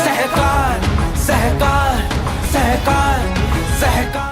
सहकार सहकार सहकार सहकार।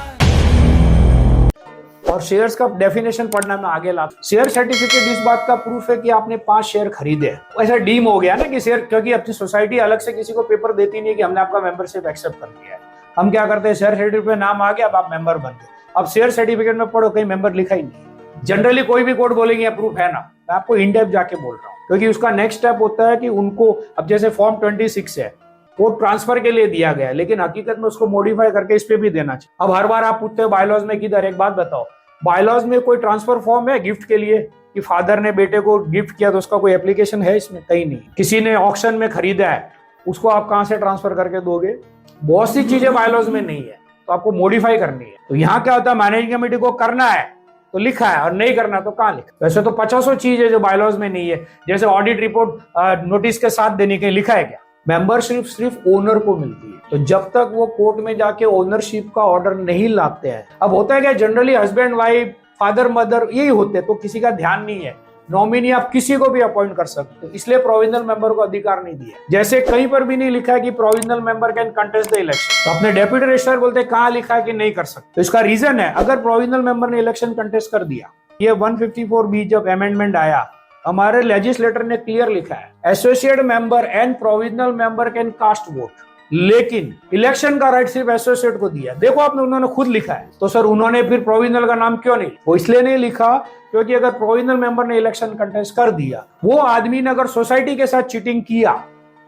और शेयर्स का डेफिनेशन पढ़ना मैं आगे ला। शेयर सर्टिफिकेट इस बात का प्रूफ है कि आपने 5 शेयर खरीदे। ऐसा डीम हो गया ना कि शेयर, क्योंकि अपनी सोसाइटी अलग से किसी को पेपर देती नहीं कि हमने आपका मेंबरशिप एक्सेप्ट कर लिया है। हम क्या करते हैं, शेयर सर्टिफिकेट में नाम आ गया, अब आप मेंबर बन गए। अब शेयर सर्टिफिकेट में पढ़ो, कहीं मेंबर लिखा ही नहीं। जनरली कोई भी कोर्ट बोलेंगे प्रूफ है ना, मैं आपको इन डेप्थ जाके बोल रहा हूँ, क्योंकि उसका नेक्स्ट स्टेप होता है कि उनको, अब जैसे फॉर्म 26 है वो ट्रांसफर के लिए दिया गया है, लेकिन हकीकत में उसको मॉडिफाई करके इस पे भी देना चाहिए। अब हर बार आप पूछते हो बायलॉज में किधर, एक बात बताओ, बायलॉज में कोई ट्रांसफर फॉर्म है गिफ्ट के लिए कि फादर ने बेटे को गिफ्ट किया तो उसका कोई एप्लीकेशन है इसमें? कहीं नहीं। किसी ने ऑक्शन में खरीदा है, उसको आप कहां से ट्रांसफर करके दोगे? बहुत सी चीजें बायलॉज में नहीं है, तो आपको मॉडिफाई करनी है। तो यहाँ क्या होता है, मैनेजिंग कमेटी को करना है तो लिखा है, और नहीं करना तो कहाँ लिखा? वैसे तो 50 चीज है जो बायलॉज में नहीं है। जैसे ऑडिट रिपोर्ट नोटिस के साथ देने के लिखा है क्या? मेंबरशिप सिर्फ ओनर को मिलती है, तो जब तक वो कोर्ट में जाके ओनरशिप का ऑर्डर नहीं लाते हैं। अब होता है क्या, generally husband wife, father mother यही होते हैं, तो किसी का ध्यान नहीं है। नॉमिनी आप किसी को भी अपॉइंट कर सकते हो, इसलिए प्रोविजनल मेंबर को अधिकार नहीं दिया। जैसे कहीं पर भी नहीं लिखा है कि provisional member can contest the election, तो अपने डेप्यूटी रजिस्ट्रार बोलते हैं कहाँ लिखा है कि नहीं कर सकते। तो इसका रीजन है, अगर प्रोविजनल मेंबर ने इलेक्शन कंटेस्ट कर दिया, ये 154B जब अमेंडमेंट आया, हमारे लेजिस्लेटर ने क्लियर लिखा है, associate member and provisional member can cast vote, लेकिन इलेक्शन का राइट सिर्फ एसोसिएट को दिया। देखो आपने, उन्होंने खुद लिखा है, तो सर उन्होंने फिर प्रोविजनल का नाम क्यों नहीं? वो इसलिए नहीं लिखा क्योंकि अगर प्रोविजनल मेंबर ने इलेक्शन कंटेस्ट कर दिया, वो आदमी ने अगर सोसाइटी के साथ चीटिंग किया,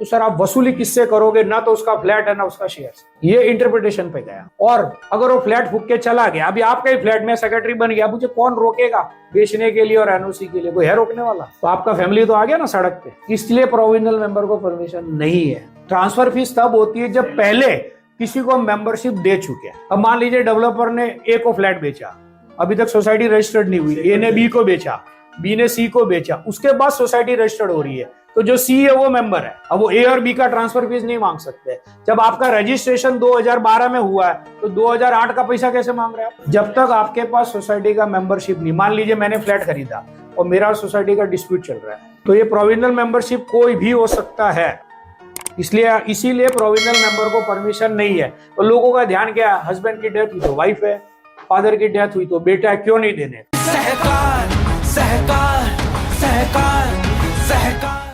तो सर आप वसूली किससे करोगे? ना तो उसका फ्लैट है ना उसका शेयर। ये इंटरप्रिटेशन पे गया। और अगर वो फ्लैट फूक के चला गया, अभी आपका ही फ्लैट में सेक्रेटरी बन गया, मुझे कौन रोकेगा बेचने के लिए और एनओसी के लिए? कोई है रोकने वाला? तो आपका फैमिली तो आ गया ना सड़क पे। इसलिए प्रोविजनल मेंबर को परमिशन नहीं है। ट्रांसफर फीस तब होती है जब पहले किसी को मेंबरशिप दे चुके हैं। अब मान लीजिए डेवलपर ने ए को फ्लैट बेचा, अभी तक सोसाइटी रजिस्टर्ड नहीं हुई, ए ने बी को बेचा, बी ने सी को बेचा, उसके बाद सोसाइटी रजिस्टर्ड हो रही है, तो जो सी है वो मेंबर है। अब वो ए और बी का ट्रांसफर फीस नहीं मांग सकते। जब आपका रजिस्ट्रेशन 2012 में हुआ है, तो 2008 का पैसा कैसे मांग रहे हैं? जब तक आपके पास सोसाइटी का मेंबरशिप नहीं। मान लीजिए मैंने फ्लैट खरीदा और मेरा सोसाइटी का डिस्प्यूट चल रहा है, तो ये प्रोविजनल मेंबरशिप कोई भी हो सकता है, इसीलिए प्रोविजनल मेंबर को परमिशन नहीं है। तो लोगों का ध्यान क्या है, हस्बैंड की डेथ हुई तो वाइफ है, फादर की डेथ हुई तो बेटा है, क्यों नहीं देने? सहकार सहकार सहकार सहकार।